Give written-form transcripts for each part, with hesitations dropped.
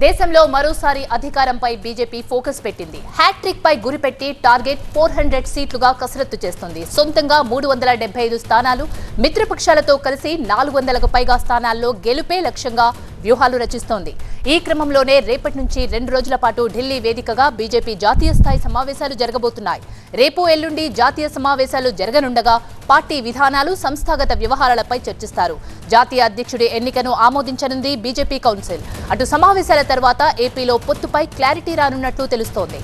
దేశంలో మరోసారి అధికారంపై BJP focus పెట్టింది. హ్యాట్రిక్ పై గురిపెట్టి టార్గెట్ 400 సీట్లుగా కసరత్తు చేస్తుంది. సొంతంగా 375 స్థానాలు, మిత్రపక్షాలతో కలిసి 400కు పైగా స్థానాల్లో గెలుపే లక్ష్యంగా వ్యూహాలు రచిస్తోంది. ఈ క్రమంలోనే రేపటి నుంచి 2 రోజుల పాటు ఢిల్లీ వేదికగా బీజేపీ జాతీయ స్థాయి సమావేశాలు జరగబోతున్నాయి. రేపు ఎల్లుండి జాతీయ సమావేశాలు జరగనుండగా పార్టీ విధానాలు, సంస్థాగత వ్యవహారాలపై చర్చిస్తారు. జాతీయ అధ్యక్షుడి ఎన్నికను ఆమోదించనుంది బీజేపీ కౌన్సిల్. అటు సమావేశాల తర్వాత ఏపీలో పొత్తుపై క్లారిటీ రానున్నట్లు తెలుస్తోంది.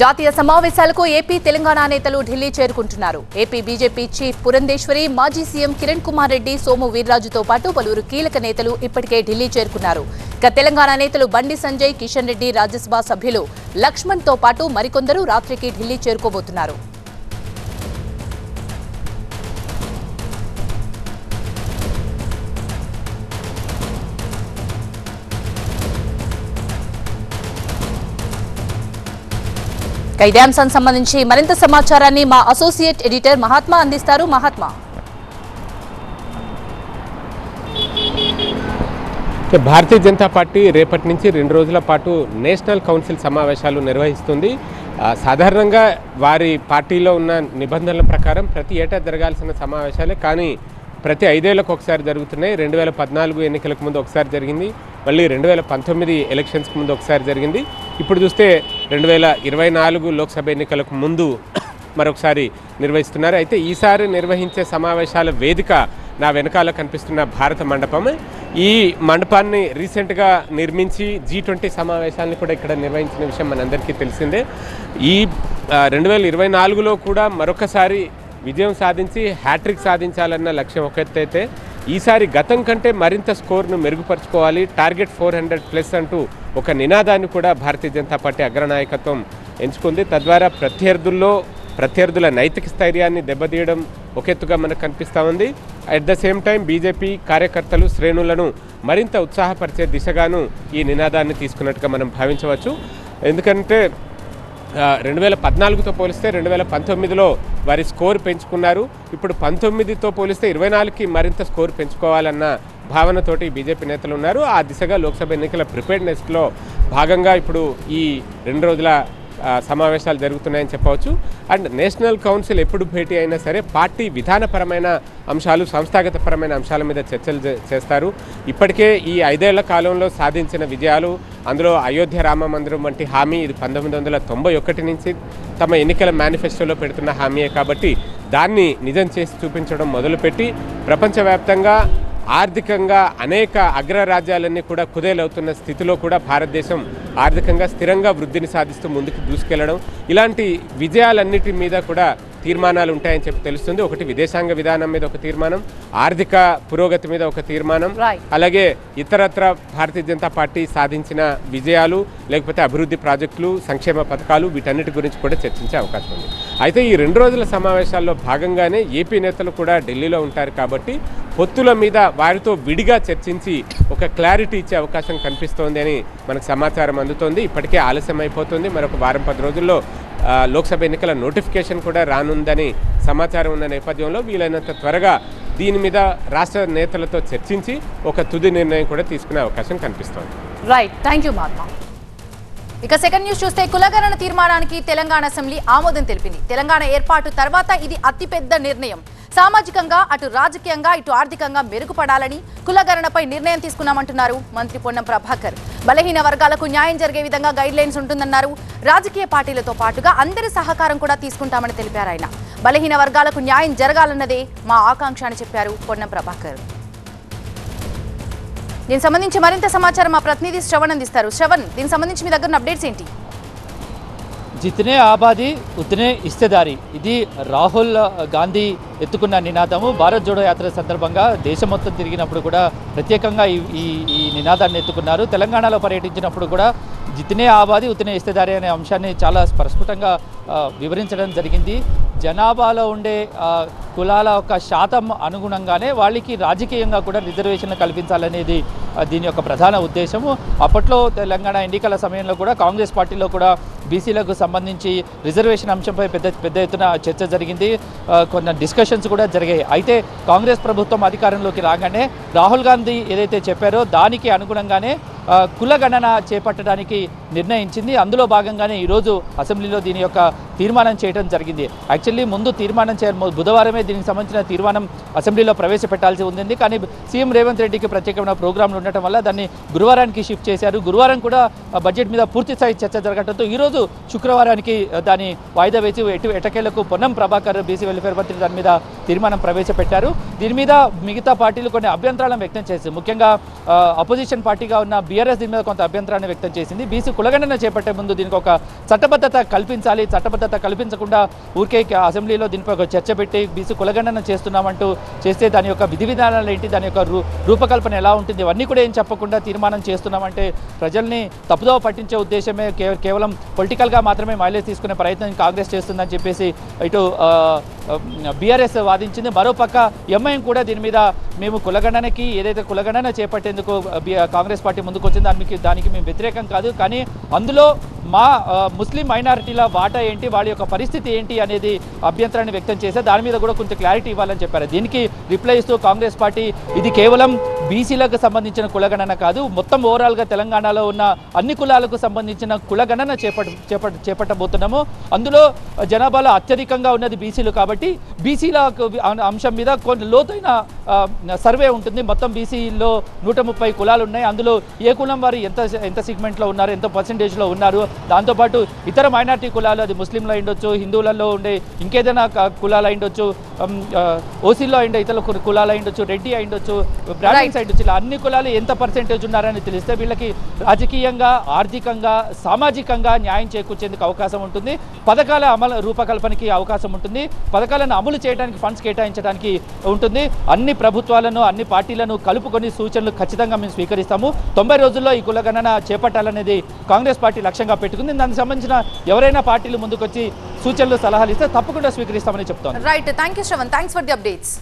జాతీయ సమావేశాలకు ఏపీ, తెలంగాణ నేతలు ఢిల్లీ చేరుకుంటున్నారు. ఏపీ బీజేపీ చీఫ్ పురంధేశ్వరి, మాజీ సీఎం కిరణ్ కుమార్ రెడ్డి, సోము వీర్రాజుతో పాటు పలువురు కీలక నేతలు ఇప్పటికే ఢిల్లీ చేరుకున్నారు. ఇక తెలంగాణ నేతలు బండి సంజయ్, కిషన్ రెడ్డి, రాజ్యసభ సభ్యులు లక్ష్మణ్తో పాటు మరికొందరు రాత్రికి ఢిల్లీ చేరుకోబోతున్నారు. ఇదే అంశానికి సంబంధించి మరింత సమాచారాన్ని మా అసోసియేట్ ఎడిటర్ మహాత్మా అందిస్తారు. మహాత్మా, భారతీయ జనతా పార్టీ రేపటి నుంచి 2 రోజుల పాటు నేషనల్ కౌన్సిల్ సమావేశాలు నిర్వహిస్తుంది. సాధారణంగా వారి పార్టీలో ఉన్న నిబంధనల ప్రకారం ప్రతి ఏటా జరగాల్సిన సమావేశాలే, కానీ ప్రతి 5 ఏళ్లకు ఒకసారి జరుగుతున్నాయి. 2014 ఎన్నికలకు ముందు ఒకసారి జరిగింది, మళ్ళీ 2019 ఎలక్షన్స్కి ముందు ఒకసారి జరిగింది. ఇప్పుడు చూస్తే 2024 లోక్సభ ఎన్నికలకు ముందు మరొకసారి నిర్వహిస్తున్నారు. అయితే ఈసారి నిర్వహించే సమావేశాల వేదిక నా వెనకాల కనిపిస్తున్న భారత మండపమే. ఈ మండపాన్ని రీసెంట్గా నిర్మించి G20 సమావేశాలను కూడా ఇక్కడ నిర్వహించిన విషయం మనందరికీ తెలిసిందే. ఈ 2024లో కూడా మరొకసారి విజయం సాధించి హ్యాట్రిక్ సాధించాలన్న లక్ష్యం ఒక ఎత్తు అయితే, ఈసారి గతం కంటే మరింత స్కోర్ను మెరుగుపరుచుకోవాలి, టార్గెట్ 400+ అంటూ ఒక నినాదాన్ని కూడా భారతీయ జనతా పార్టీ అగ్రనాయకత్వం ఎంచుకుంది. తద్వారా ప్రత్యర్థుల నైతిక స్థైర్యాన్ని దెబ్బతీయడం ఒక ఎత్తుగా మనకు కనిపిస్తూ ఉంది. At the same time BJP కార్యకర్తలు, శ్రేణులను మరింత ఉత్సాహపరిచే దిశగాను ఈ నినాదాన్ని తీసుకున్నట్టుగా మనం భావించవచ్చు. ఎందుకంటే 2014తో పోలిస్తే 2019లో వారి స్కోర్ పెంచుకున్నారు. ఇప్పుడు 19తో పోలిస్తే 24కి మరింత స్కోర్ పెంచుకోవాలన్న భావనతోటి బీజేపీ నేతలు ఉన్నారు. ఆ దిశగా లోక్సభ ఎన్నికల ప్రిపేర్నెస్లో భాగంగా ఇప్పుడు ఈ 2 రోజుల సమావేశాలు జరుగుతున్నాయని చెప్పవచ్చు. అండ్ నేషనల్ కౌన్సిల్ ఎప్పుడు భేటీ అయినా సరే పార్టీ విధానపరమైన అంశాలు, సంస్థాగతపరమైన అంశాల మీద చర్చలు చేస్తారు. ఇప్పటికే ఈ 5 ఏళ్ల కాలంలో సాధించిన విజయాలు, అందులో అయోధ్య రామ మందిరం వంటి హామీ, ఇది 1991 నుంచి తమ ఎన్నికల మేనిఫెస్టోలో పెడుతున్న హామీయే కాబట్టి దాన్ని నిజం చేసి చూపించడం మొదలుపెట్టి ప్రపంచవ్యాప్తంగా ఆర్థికంగా అనేక అగ్రరాజ్యాలన్నీ కూడా కుదేలవుతున్న స్థితిలో కూడా భారతదేశం ఆర్థికంగా స్థిరంగా వృద్ధిని సాధిస్తూ ముందుకు దూసుకెళ్లడం, ఇలాంటి విజయాలన్నిటి మీద కూడా తీర్మానాలు ఉంటాయని చెప్పి తెలుస్తుంది. ఒకటి విదేశాంగ విధానం మీద ఒక తీర్మానం, ఆర్థిక పురోగతి మీద ఒక తీర్మానం, అలాగే ఇతరత్ర భారతీయ జనతా పార్టీ సాధించిన విజయాలు, లేకపోతే అభివృద్ధి ప్రాజెక్టులు, సంక్షేమ పథకాలు, వీటన్నిటి గురించి కూడా చర్చించే అవకాశం ఉంది. అయితే ఈ 2 రోజుల సమావేశాల్లో భాగంగానే ఏపీ నేతలు కూడా ఢిల్లీలో ఉంటారు కాబట్టి పొత్తుల మీద వారితో విడిగా చర్చించి ఒక క్లారిటీ ఇచ్చే అవకాశం కనిపిస్తోంది అని మనకు సమాచారం అందుతోంది. ఇప్పటికే ఆలస్యం అయిపోతుంది. మరొక 10 రోజుల్లో లోక్సభ ఎన్నికల నోటిఫికేషన్ కూడా రానుందని సమాచారం ఉన్న నేపథ్యంలో వీలైనంత త్వరగా దీని మీద రాష్ట్ర నేతలతో చర్చించి ఒక తుది నిర్ణయం కూడా తీసుకునే అవకాశం కనిపిస్తోంది. Right, thank you Mahatma. ఇక సెకండ్ న్యూస్ చూస్తే కులగణన తీర్మానానికి తెలంగాణ అసెంబ్లీ ఆమోదం తెలిపింది. తెలంగాణ ఏర్పాటు తర్వాత ఇది అతిపెద్ద నిర్ణయం. సామాజికంగా, అటు రాజకీయంగా, ఇటు ఆర్థికంగా మెరుగుపడాలని కులగణనపై నిర్ణయం తీసుకున్నామంటున్నారు మంత్రి పొన్నం ప్రభాకర్. బలహీన వర్గాలకు న్యాయం జరిగే విధంగా గైడ్లైన్స్ ఉంటుందన్నారు. రాజకీయ పార్టీలతో పాటుగా అందరి సహకారం కూడా తీసుకుంటామని తెలిపారు ఆయన. బలహీన వర్గాలకు న్యాయం జరగాలన్నదే మా ఆకాంక్ష అని చెప్పారు పొన్నం ప్రభాకర్. దీనికి సంబంధించి మరింత సమాచారం మా ప్రతినిధి శ్రవణ్ అందిస్తారు. శ్రవణ్, దీనికి సంబంధించి మీ దగ్గర అప్డేట్స్ ఏంటి? జితనే ఆబాదీ ఉతనే ఇస్తేదారి, ఇది రాహుల్ గాంధీ ఎత్తుకున్న నినాదము. భారత్ జోడో యాత్ర సందర్భంగా దేశం మొత్తం తిరిగినప్పుడు కూడా ప్రత్యేకంగా ఈ నినాదాన్ని ఎత్తుకున్నారు. తెలంగాణలో పర్యటించినప్పుడు కూడా జితనే ఆబాదీ ఉతనే ఇస్తేదారి అనే అంశాన్ని చాలా స్పష్టంగా వివరించడం జరిగింది. జనాభాలో ఉండే కులాల యొక్క శాతం అనుగుణంగానే వాళ్ళకి రాజకీయంగా కూడా రిజర్వేషన్లు కల్పించాలనేది దీని యొక్క ప్రధాన ఉద్దేశము. అప్పట్లో తెలంగాణ ఎన్నికల సమయంలో కూడా కాంగ్రెస్ పార్టీలో కూడా బీసీలకు సంబంధించి రిజర్వేషన్ అంశంపై పెద్ద ఎత్తున చర్చ జరిగింది. కొన్ని డిస్కషన్స్ కూడా జరిగాయి. అయితే కాంగ్రెస్ ప్రభుత్వం అధికారంలోకి రాగానే రాహుల్ గాంధీ ఏదైతే చెప్పారో దానికి అనుగుణంగానే కులగణన చేపట్టడానికి నిర్ణయించింది. అందులో భాగంగానే ఈరోజు అసెంబ్లీలో దీని యొక్క తీర్మానం చేయడం జరిగింది. యాక్చువల్లీ ముందు తీర్మానం బుధవారమే దీనికి సంబంధించిన తీర్మానం అసెంబ్లీలో ప్రవేశపెట్టాల్సి ఉంది. కానీ సీఎం రేవంత్ రెడ్డికి ప్రత్యేకమైన ప్రోగ్రాంలు ఉండటం వల్ల దాన్ని గురువారానికి షిఫ్ట్ చేశారు. గురువారం కూడా బడ్జెట్ మీద పూర్తిస్థాయి చర్చ జరగడంతో ఈరోజు శుక్రవారానికి దాన్ని వాయిదా వేసి ఎటకేలకు పొన్నం ప్రభాకర్ బీసీ వెల్ఫేర్ మంత్రి దాని మీద తీర్మానం ప్రవేశపెట్టారు. దీని మీద మిగతా పార్టీలు కొన్ని అభ్యంతరాలను వ్యక్తం చేసింది. ముఖ్యంగా అపోజిషన్ పార్టీగా ఉన్న బీఆర్ఎస్ దీని మీద కొంత అభ్యంతరాన్ని వ్యక్తం చేసింది. బీసీ కులగణన చేపట్టే ముందు దీనికి ఒక చట్టబద్ధత కల్పించాలి, చట్టబద్ధత కల్పించకుండా ఊరికే అసెంబ్లీలో దీనిపై ఒక చర్చ పెట్టి బీసీ కులగణన చేస్తున్నామంటూ చేస్తే దాని యొక్క విధి విధానాలు ఏంటి, దాని యొక్క రూపకల్పన ఎలా ఉంటుంది, ఇవన్నీ కూడా ఏం చెప్పకుండా తీర్మానం చేస్తున్నామంటే ప్రజల్ని తప్పుదోవ పట్టించే ఉద్దేశమే, కేవలం పొలిటికల్గా మాత్రమే మైలేజ్ తీసుకునే ప్రయత్నం కాంగ్రెస్ చేస్తుందని చెప్పేసి ఇటు బీఆర్ఎస్ వాదించింది. మరోపక్క ఎంఐఎం కూడా దీని మీద మేము కులగణనకి ఏదైతే కులగణన చేపట్టేందుకు కాంగ్రెస్ పార్టీ ముందుకు వచ్చింది దానికి మేము వ్యతిరేకం కాదు, కానీ అందులో మా ముస్లిం మైనారిటీల వాటా ఏంటి, వాళ్ళ యొక్క పరిస్థితి ఏంటి అనేది అభ్యంతరాన్ని వ్యక్తం చేస్తే దాని మీద కూడా కొంచెం క్లారిటీ ఇవ్వాలని చెప్పారు. దీనికి రిప్లై ఇస్తూ కాంగ్రెస్ పార్టీ ఇది కేవలం బీసీలకు సంబంధించిన కులగణన కాదు, మొత్తం ఓవరాల్గా తెలంగాణలో ఉన్న అన్ని కులాలకు సంబంధించిన కులగణన చేపట్టబోతున్నాము. అందులో జనాభాలో అత్యధికంగా ఉన్నది బీసీలు కాబట్టి బీసీల అంశం మీద కొన్ని లోతైన సర్వే ఉంటుంది. మొత్తం బీసీలో 130 కులాలు ఉన్నాయి. అందులో ఏ కులం వారు ఎంత సెగ్మెంట్లో ఉన్నారు, ఎంత పర్సెంటేజ్లో ఉన్నారు, దాంతోపాటు ఇతర మైనార్టీ కులాలు, అది ముస్లింలు అయిండొచ్చు, హిందువులలో ఉండే ఇంకేదైనా కులాలు అయిండొచ్చు, ఓసీల్లో అయిండే ఇతర కులాలు అయిండొచ్చు, రెడ్డి అయిండొచ్చు, బ్రాహ్మణ్స్ అయిండొచ్చు, ఇలా అన్ని కులాలు ఎంత పర్సెంటేజ్ ఉన్నారని తెలిస్తే వీళ్ళకి రాజకీయంగా, ఆర్థికంగా, సామాజికంగా న్యాయం చేకూర్చేందుకు అవకాశం ఉంటుంది. పథకాల అమలు రూపకల్పనకి అవకాశం ఉంటుంది. పథకాలను అమలు చేయడానికి ఫండ్స్ కేటాయించడానికి ఉంటుంది. అన్ని ప్రభుత్వాలను, అన్ని పార్టీలను కలుపుకొని సూచనలు ఖచ్చితంగా మేము స్వీకరిస్తాము. 90 రోజుల్లో ఈ కులగణన చేపట్టాలనేది కాంగ్రెస్ పార్టీ లక్ష్యంగా పెట్టుకుంది. దానికి సంబంధించిన ఎవరైనా పార్టీలు ముందుకొచ్చి సూచనలు, సలహాలు ఇస్తే తప్పకుండా స్వీకరిస్తామని చెప్తాను. Right, thank you Sravan, thanks for the updates.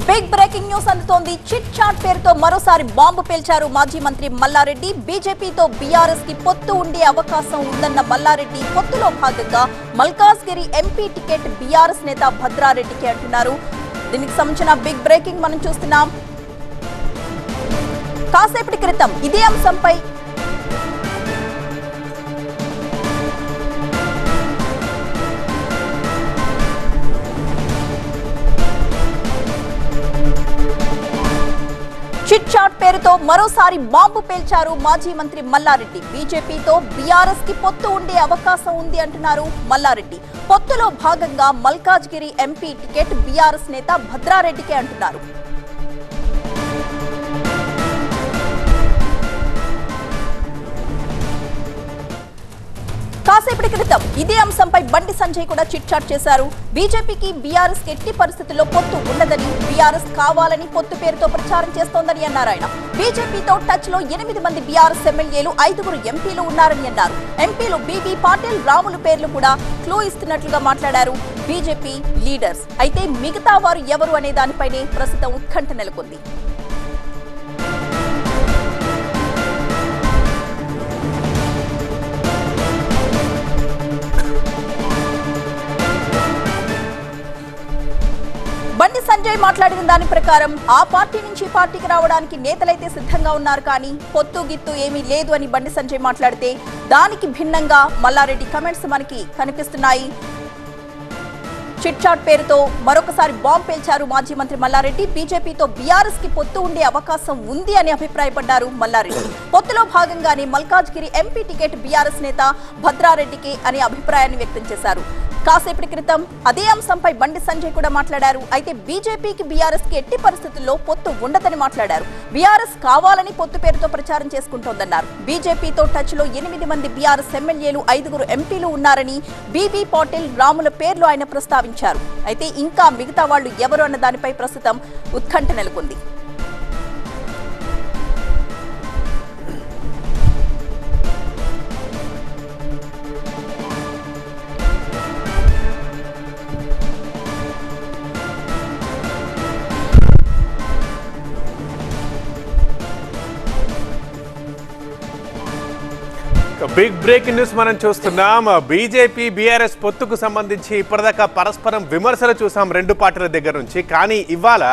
Big breaking news అందుతోంది. చిట్ చాట్ పేరుతో మరోసారి బాంబు పేల్చారు మాజీ మంత్రి మల్లారెడ్డి. బీజేపీతో బీఆర్ఎస్ కి పొత్తు ఉండే అవకాశం ఉందన్న మల్లారెడ్డి పొత్తులో భాగంగా మల్కాజ్గిరి ఎంపీ టికెట్ బీఆర్ఎస్ నేత భద్రారెడ్డికి అంటున్నారు. దీనికి సంబంధించిన బిగ్ బ్రేకింగ్ మనం చూస్తున్నాం. కాసేపటి క్రితం ఇదే అంశంపై చిట్ చాట్ పేరుతో మరోసారి బాంబు పేల్చారు మాజీ మంత్రి మల్లారెడ్డి. బీజేపీతో బీఆర్ఎస్ కి పొత్తు ఉండే అవకాశం ఉంది అంటున్నారు మల్లారెడ్డి. పొత్తులో భాగంగా మల్కాజ్గిరి ఎంపీ టికెట్ బీఆర్ఎస్ నేత భద్రారెడ్డికే అంటున్నారు. కాసేపటి క్రితం ఇదే అంశంపై బండి సంజయ్ కూడా చిట్ చాట్ చేశారు. బీజేపీకి బీఆర్ఎస్ ఎట్టి పరిస్థితుల్లో పొత్తు ఉండదని, బీఆర్ఎస్ కావాలని పొత్తు పేరుతో ప్రచారం చేస్తోందని అన్నారు ఆయన. బీజేపీతో టచ్ లో 8 మంది బీఆర్ఎస్ ఎమ్మెల్యేలు, 5 ఎంపీలు ఉన్నారని అన్నారు. ఎంపీలు బీబీ పాటిల్, రాములు పేర్లు కూడా క్లూ ఇస్తున్నట్లుగా మాట్లాడారు బీజేపీ లీడర్స్. అయితే మిగతా వారు ఎవరు అనే దానిపైనే ప్రస్తుతం ఉత్కంఠ నెలకొంది. బండి సంజయ్ మాట్లాడిన దాని ప్రకారం ఆ పార్టీ నుంచి పార్టీకి రావడానికి నేతలైతే సిద్ధంగా ఉన్నారు, కానీ పొత్తు గిత్తు ఏమీ లేదు అని బండి సంజయ్ మాట్లాడితే దానికి భిన్నంగా మల్లారెడ్డి కమెంట్స్ మనకి కనిపిస్తున్నాయి. చిట్ చాట్ పేరుతో మరొకసారి బాంబు పేల్చారు మాజీ మంత్రి మల్లారెడ్డి. బీజేపీతో బీఆర్ఎస్ కి పొత్తు ఉండే అవకాశం ఉంది అని అభిప్రాయపడ్డారు మల్లారెడ్డి. పొత్తులో భాగంగానే మల్కాజ్గిరి ఎంపీ టికెట్ బీఆర్ఎస్ నేత భద్రారెడ్డికి అనే అభిప్రాయాన్ని వ్యక్తం చేశారు. కాసేపటి క్రితం అదే అంశంపై బండి సంజయ్ కూడా మాట్లాడారు. అయితే బీజేపీకి బీఆర్ఎస్ కి ఎట్టి పరిస్థితుల్లో పొత్తు ఉండదని మాట్లాడారు. బీఆర్ఎస్ కావాలని పొత్తు పేరుతో ప్రచారం చేసుకుంటోందన్నారు. బీజేపీతో టచ్ లో 8 మంది బీఆర్ఎస్ ఎమ్మెల్యేలు, 5 ఎంపీలు ఉన్నారని బీబీ పాటిల్, రాముల పేర్లు ఆయన ప్రస్తావించారు. అయితే ఇంకా మిగతా వాళ్ళు ఎవరు అన్న దానిపై ప్రస్తుతం ఉత్కంఠ నెలకొంది. బిగ్ బ్రేకింగ్ న్యూస్ మనం చూస్తున్నాం. బీజేపీ బీఆర్ఎస్ పొత్తుకు సంబంధించి ఇప్పటిదాకా పరస్పరం విమర్శలు చూసాం రెండు పార్టీల దగ్గర నుంచి. కానీ ఇవాళ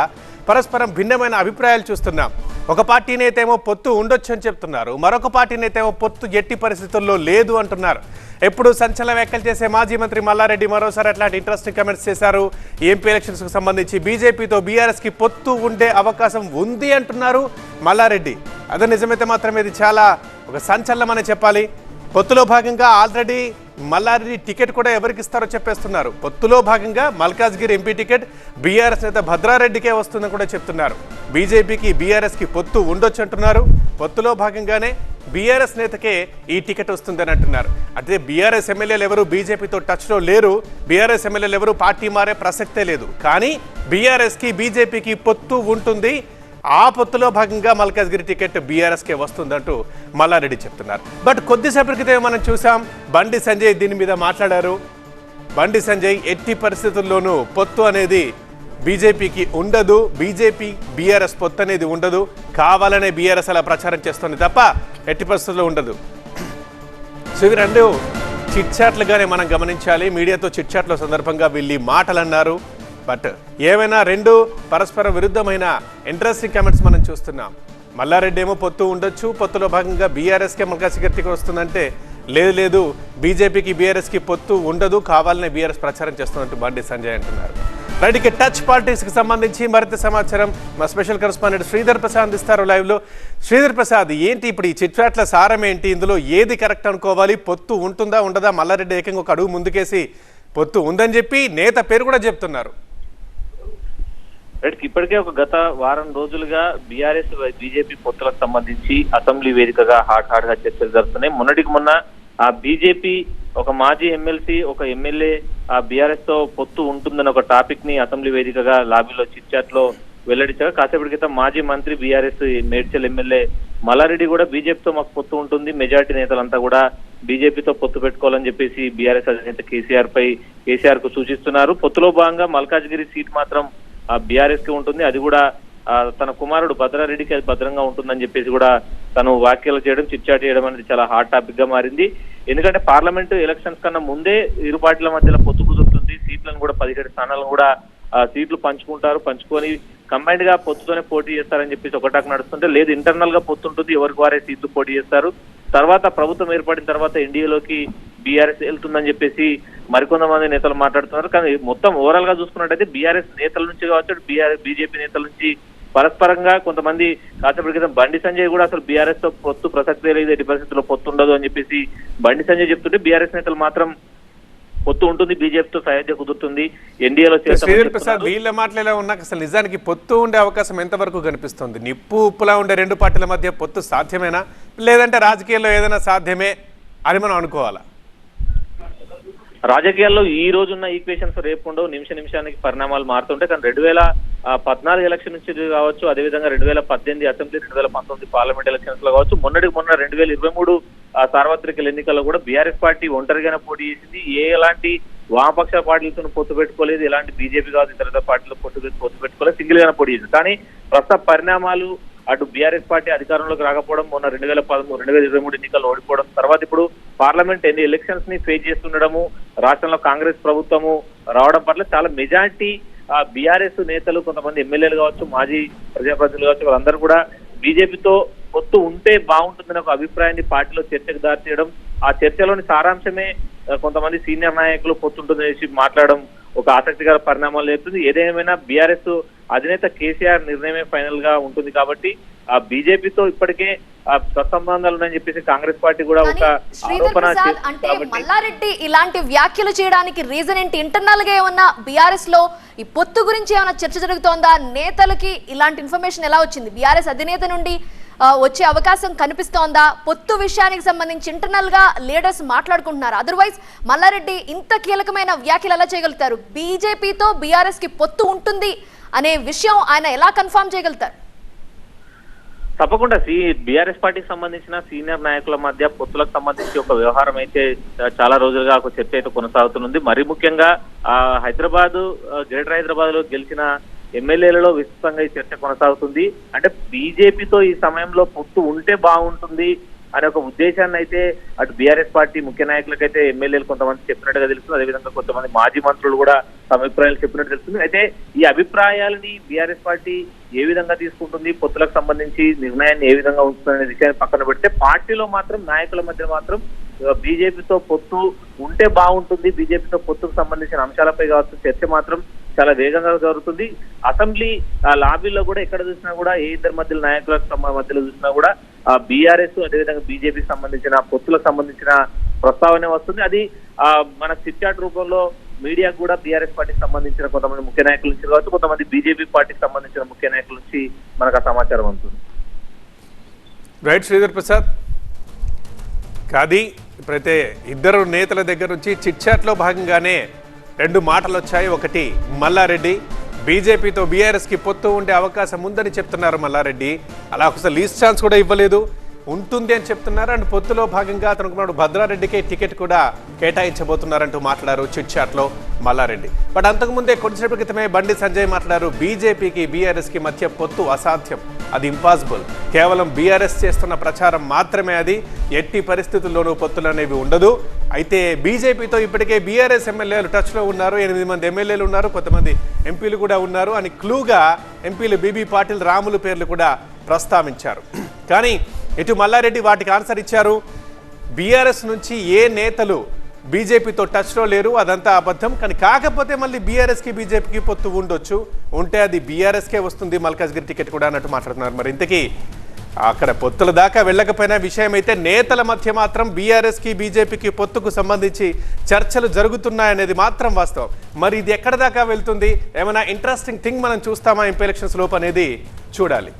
పరస్పరం భిన్నమైన అభిప్రాయాలు చూస్తున్నాం. ఒక పార్టీ నేత ఏమో పొత్తు ఉండొచ్చు అని చెప్తున్నారు, మరొక పార్టీ నేత ఏమో పొత్తు ఎట్టి పరిస్థితుల్లో లేదు అంటున్నారు. ఎప్పుడు సంచలన వ్యాఖ్యలు చేసే మాజీ మంత్రి మల్లారెడ్డి మరోసారి అట్లాంటి ఇంట్రెస్టింగ్ కామెంట్స్ చేశారు. ఎంపీ ఎలక్షన్స్కు సంబంధించి బీజేపీతో బీఆర్ఎస్కి పొత్తు ఉండే అవకాశం ఉంది అంటున్నారు మల్లారెడ్డి. అదే నిజమైతే మాత్రం ఇది చాలా ఒక సంచలనం అనే చెప్పాలి. పొత్తులో భాగంగా ఆల్రెడీ మల్లారెడ్డి టికెట్ కూడా ఎవరికి ఇస్తారో చెప్పేస్తున్నారు. పొత్తులో భాగంగా మల్కాజ్గిరి ఎంపీ టికెట్ బీఆర్ఎస్ నేత భద్రారెడ్డికే వస్తుందని కూడా చెప్తున్నారు. బీజేపీకి బీఆర్ఎస్కి పొత్తు ఉండొచ్చు అంటున్నారు. పొత్తులో భాగంగానే బీఆర్ఎస్ నేతకే ఈ టికెట్ వస్తుందని అంటున్నారు. అయితే బీఆర్ఎస్ ఎమ్మెల్యేలు ఎవరు బీజేపీతో టచ్లో లేరు, బీఆర్ఎస్ ఎమ్మెల్యేలు ఎవరు పార్టీ మారే ప్రసక్తే లేదు. కానీ బీఆర్ఎస్కి బీజేపీకి పొత్తు ఉంటుంది. ఆ పొత్తులో భాగంగా మల్కాజ్గిరి టికెట్ బీఆర్ఎస్కే వస్తుందంటూ మల్లారెడ్డి చెప్తున్నారు. బట్ కొద్దిసేపటి క్రితం మనం చూసాం, బండి సంజయ్ దీని మీద మాట్లాడారు. బండి సంజయ్ ఎట్టి పరిస్థితుల్లోనూ పొత్తు అనేది బీజేపీకి ఉండదు, బీజేపీ బీఆర్ఎస్ పొత్తు అనేది ఉండదు, కావాలనే బీఆర్ఎస్ అలా ప్రచారం చేస్తుంది తప్ప ఎట్టి పరిస్థితుల్లో ఉండదు. సో ఇవి రెండు చిట్చాట్లుగానే మనం గమనించాలి. మీడియాతో చిట్చాట్ల సందర్భంగా వీళ్ళు మాటలు అన్నారు. బట్ ఏమైనా రెండు పరస్పర విరుద్ధమైన ఇంట్రెస్టింగ్ కామెంట్స్ మనం చూస్తున్నాం. మల్లారెడ్డి ఏమో పొత్తు ఉండొచ్చు, పొత్తులో భాగంగా బీఆర్ఎస్కే మల్కాజ్గిరి టికెట్ వస్తుందంటే లేదు బీజేపీకి బీఆర్ఎస్కి పొత్తు ఉండదు, కావాలనే బీఆర్ఎస్ ప్రచారం చేస్తున్నట్టు బండి సంజయ్ అంటున్నారు. రైట్, ఇక టచ్ పాలిటిక్స్కి సంబంధించి మరింత సమాచారం మా స్పెషల్ కరెస్పాండెంట్ శ్రీధర్ ప్రసాద్ అందిస్తారు లైవ్లో. శ్రీధర్ ప్రసాద్, ఏంటి ఇప్పుడు ఈ చిట్చాట్ల సారం ఏంటి? ఇందులో ఏది కరెక్ట్ అనుకోవాలి? పొత్తు ఉంటుందా ఉండదా? మల్లారెడ్డి ఏకంగా ఒక అడుగు ముందుకేసి పొత్తు ఉందని చెప్పి నేత పేరు కూడా చెప్తున్నారు. ఇప్పటికే ఒక గత వారం రోజులుగా బీఆర్ఎస్ బీజేపీ పొత్తులకు సంబంధించి అసెంబ్లీ వేదికగా హాట్ గా చర్చలు జరుగుతున్నాయి. మొన్నటికి మొన్న ఆ బీజేపీ ఒక మాజీ ఎమ్మెల్సీ ఒక ఎమ్మెల్యే ఆ బీఆర్ఎస్ తో పొత్తు ఉంటుందని ఒక టాపిక్ ని అసెంబ్లీ వేదికగా లాబీలో చిట్చాట్ లో వెల్లడించారు. కాసేపటి క్రితం మాజీ మంత్రి బీఆర్ఎస్ మేడ్చల్ ఎమ్మెల్యే మల్లారెడ్డి కూడా బీజేపీతో మాకు పొత్తు ఉంటుంది, మెజార్టీ నేతలంతా కూడా బీజేపీతో పొత్తు పెట్టుకోవాలని చెప్పేసి బీఆర్ఎస్ అధినేత కేసీఆర్ కు సూచిస్తున్నారు. పొత్తులో భాగంగా మల్కాజ్గిరి సీట్ మాత్రం బీఆర్ఎస్ కి ఉంటుంది, అది కూడా తన కుమారుడు భద్రారెడ్డికి అది భద్రంగా ఉంటుందని చెప్పేసి కూడా తను వ్యాఖ్యలు చేయడం, చిట్చాట్ చేయడం అనేది చాలా హాట్ టాపిక్ గా మారింది. ఎందుకంటే పార్లమెంటు ఎలక్షన్స్ కన్నా ముందే ఇరు పార్టీల మధ్యలో పొత్తు కుదురుతుంది. సీట్లను కూడా 17 స్థానాలను కూడా సీట్లు పంచుకొని కంబైన్డ్ గా పొత్తుతోనే పోటీ చేస్తారని చెప్పేసి ఒకటాకు నడుస్తుంటే, లేదు ఇంటర్నల్ గా పొత్తు ఉంటుంది, ఎవరికి వారే సీట్లు పోటీ చేస్తారు. తర్వాత ప్రభుత్వం ఏర్పడిన తర్వాత ఎన్డీఏలోకి బీఆర్ఎస్ వెళ్తుందని చెప్పేసి మరికొంతమంది నేతలు మాట్లాడుతున్నారు. కానీ మొత్తం ఓవరాల్ గా చూసుకున్నట్టయితే బీఆర్ఎస్ నేతల నుంచి కావచ్చు, బీజేపీ నేతల నుంచి పరస్పరంగా కొంతమంది కాసేపటి క్రితం బండి సంజయ్ కూడా అసలు బీఆర్ఎస్ తో పొత్తు ప్రసక్తే లేదు, ఎట్టి పరిస్థితుల్లో పొత్తు ఉండదు అని చెప్పేసి బండి సంజయ్ చెప్తుంటే, బీఆర్ఎస్ నేతలు మాత్రం పొత్తు ఉంటుంది, బీజేపీతో సహాయం కుదురుతుంది, ఎన్డీఏలో శ్రీధర్ ప్రసాద్ వీళ్ళ మాటలు ఎలా ఉన్నా అసలు నిజానికి పొత్తు ఉండే అవకాశం ఎంతవరకు కనిపిస్తుంది? నిప్పు ఉప్పులా ఉండే రెండు పార్టీల మధ్య పొత్తు సాధ్యమేనా, లేదంటే రాజకీయాల్లో ఏదైనా సాధ్యమే అని మనం అనుకోవాలా? రాజకీయాల్లో ఈ రోజున్న ఈక్వేషన్స్ రేపు ఉండవు, నిమిషానికి పరిణామాలు మారుతుంటాయి. కానీ 2014 ఎలక్షన్ నుంచి కావచ్చు, అదేవిధంగా 2018 అసెంబ్లీ, 2019 పార్లమెంట్ ఎలక్షన్స్ లో కావచ్చు, మొన్న 2023 సార్వత్రిక ఎన్నికల్లో కూడా బీఆర్ఎస్ పార్టీ ఒంటరిగానే పోటీ చేసింది. ఎలాంటి వామపక్ష పార్టీలతో పొత్తు పెట్టుకోలేదు, ఎలాంటి బీజేపీ కావచ్చు ఇతర పార్టీలతో పొత్తు పెట్టుకోలేదు, సింగిల్ గానే పోటీ చేసింది. కానీ ప్రస్తుత పరిణామాలు అటు బీఆర్ఎస్ పార్టీ అధికారంలోకి రాకపోవడం, మొన్న 2023 ఎన్నికల్లో ఓడిపోవడం, తర్వాత ఇప్పుడు పార్లమెంట్ ఎలక్షన్స్ ని ఫేస్ చేస్తుండడము, రాష్ట్రంలో కాంగ్రెస్ ప్రభుత్వము రావడం పట్ల చాలా మెజార్టీ బీఆర్ఎస్ నేతలు, కొంతమంది ఎమ్మెల్యేలు కావచ్చు, మాజీ ప్రజాప్రతినిధులు కావచ్చు, వాళ్ళందరూ కూడా బీజేపీతో పొత్తు ఉంటే బాగుంటుందని ఒక అభిప్రాయాన్ని పార్టీలో చర్చకు దారితీయడం, ఆ చర్చలోని సారాంశమే కొంతమంది సీనియర్ నాయకులు పొత్తుంటుందని మాట్లాడడం ఒక ఆసక్తికర పరిణామాలు నేర్పుతుంది. ఏదేమైనా బీఆర్ఎస్ అధినేత కేసీఆర్ నిర్ణయమే ఫైనల్ గా ఉంటుంది కాబట్టి ఆ బీజేపీతో ఇప్పటికే సత్సంబంధాలు ఉన్నాయని చెప్పేసి కాంగ్రెస్ పార్టీ కూడా ఒక ఆరోపణ అంటే మల్లారెడ్డి ఇలాంటి వ్యాఖ్యలు చేయడానికి రీజన్ ఏంటి? ఇంటర్నల్ గా ఏమన్నా బీఆర్ఎస్ లో ఈ పొత్తు గురించి ఏమైనా చర్చ జరుగుతోందా? నేతలకి ఇలాంటి ఇన్ఫర్మేషన్ ఎలా వచ్చింది? బీఆర్ఎస్ అధినేత నుండి వచ్చే అవకాశం కనిపిస్తోందా? పొత్తు విషయానికి సంబంధించి ఇంటర్నల్ గా లీడర్స్ మాట్లాడుకుంటున్నారు. అదర్వైజ్ మల్లారెడ్డి ఇంత కీలకమైన వ్యాఖ్యలు ఎలా చేయగలుగుతారు? బీజేపీతో బీఆర్ఎస్ కి పొత్తు ఉంటుంది అనే విషయం ఆయన ఎలా కన్ఫర్మ్ చేయగలుగుతారు? తప్పకుండా బీఆర్ఎస్ పార్టీకి సంబంధించిన సీనియర్ నాయకుల మధ్య పొత్తులకు సంబంధించి ఒక వ్యవహారం అయితే చాలా రోజులుగా ఒక చర్చ అయితే కొనసాగుతుంది. మరి ముఖ్యంగా గ్రేటర్ హైదరాబాద్ లో గెలిచిన ఎమ్మెల్యేలలో విస్తృతంగా ఈ చర్చ కొనసాగుతుంది. అంటే బీజేపీతో ఈ సమయంలో పొత్తు ఉంటే బాగుంటుంది, అనే ఒక ఉద్దేశాన్ని అయితే అటు బీఆర్ఎస్ పార్టీ ముఖ్య నాయకులకైతే ఎమ్మెల్యేలు కొంతమంది చెప్పినట్టుగా తెలుస్తుంది. అదేవిధంగా కొంతమంది మాజీ మంత్రులు కూడా తమ అభిప్రాయాలు చెప్పినట్టు తెలుస్తుంది. అయితే ఈ అభిప్రాయాలని బీఆర్ఎస్ పార్టీ ఏ విధంగా తీసుకుంటుంది, పొత్తులకు సంబంధించి నిర్ణయాన్ని ఏ విధంగా ఉంచుతుందనే విషయాన్ని పక్కన పెడితే పార్టీలో మాత్రం నాయకుల మధ్య మాత్రం బీజేపీతో పొత్తు ఉంటే బాగుంటుంది, బీజేపీతో పొత్తుకు సంబంధించిన అంశాలపై కావచ్చు చర్చ మాత్రం చాలా వేగంగా జరుగుతుంది. అసెంబ్లీ లాబీల్లో కూడా ఎక్కడ చూసినా కూడా ఏ ఇద్దరు నాయకుల మధ్యలో చూసినా కూడా బీఆర్ఎస్ అదేవిధంగా బీజేపీకి సంబంధించిన పొత్తులకు సంబంధించిన ప్రస్తావన వస్తుంది. అది మన చిట్చాట్ రూపంలో మీడియాకు కూడా బీఆర్ఎస్ పార్టీకి సంబంధించిన కొంతమంది ముఖ్య నాయకుల నుంచి కావచ్చు, కొంతమంది బీజేపీ పార్టీకి సంబంధించిన ముఖ్య నాయకుల నుంచి మనకు ఆ సమాచారం అందుతుంది. రైట్ శ్రీధర్ ప్రసాద్, కాది ఇప్పుడైతే ఇద్దరు నేతల దగ్గర నుంచి చిట్ చాట్లో భాగంగానే రెండు మాటలు వచ్చాయి. ఒకటి మల్లారెడ్డి బీజేపీతో బీఆర్ఎస్కి పొత్తు ఉండే అవకాశం ఉందని చెప్తున్నారు మల్లారెడ్డి. అలా ఒకసారి లీస్ట్ ఛాన్స్ కూడా ఇవ్వలేదు, ఉంటుంది అని చెప్తున్నారు. అండ్ పొత్తులో భాగంగా అతను భద్రారెడ్డికి టికెట్ కూడా కేటాయించబోతున్నారంటూ మాట్లాడారు చిట్ చాట్లో మల్లారెడ్డి. బట్ అంతకుముందే కొద్దిసేపటి క్రితమే బండి సంజయ్ మాట్లాడారు, బీజేపీకి బీఆర్ఎస్కి మధ్య పొత్తు అసాధ్యం, అది ఇంపాసిబుల్, కేవలం బీఆర్ఎస్ చేస్తున్న ప్రచారం మాత్రమే, అది ఎట్టి పరిస్థితుల్లోనూ పొత్తులు అనేవి ఉండదు. అయితే బీజేపీతో ఇప్పటికే బీఆర్ఎస్ ఎమ్మెల్యేలు టచ్లో ఉన్నారు, 8 మంది ఎమ్మెల్యేలు ఉన్నారు, కొంతమంది ఎంపీలు కూడా ఉన్నారు అని క్లూగా ఎంపీలు బీబీ పాటిల్, రాములు పేర్లు కూడా ప్రస్తావించారు. కానీ ఇటు మల్లారెడ్డి వాటికి ఆన్సర్ ఇచ్చారు. బీఆర్ఎస్ నుంచి ఏ నేతలు బీజేపీతో టచ్లో లేరు, అదంతా అబద్ధం. కానీ కాకపోతే మళ్ళీ బీఆర్ఎస్కి బీజేపీకి పొత్తు ఉండొచ్చు, ఉంటే అది బీఆర్ఎస్కే వస్తుంది మల్కాజ్గిరి టికెట్ కూడా అన్నట్టు మాట్లాడుతున్నారు. మరి ఇంతకీ అక్కడ పొత్తుల దాకా వెళ్ళకపోయినా విషయం అయితే నేతల మధ్య మాత్రం బీఆర్ఎస్కి బీజేపీకి పొత్తుకు సంబంధించి చర్చలు జరుగుతున్నాయనేది మాత్రం వాస్తవం. మరి ఇది ఎక్కడ దాకా వెళ్తుంది, ఏమైనా ఇంట్రెస్టింగ్ థింగ్ మనం చూస్తామా ఎంపీ ఎలక్షన్స్ లోపు అనేది చూడాలి.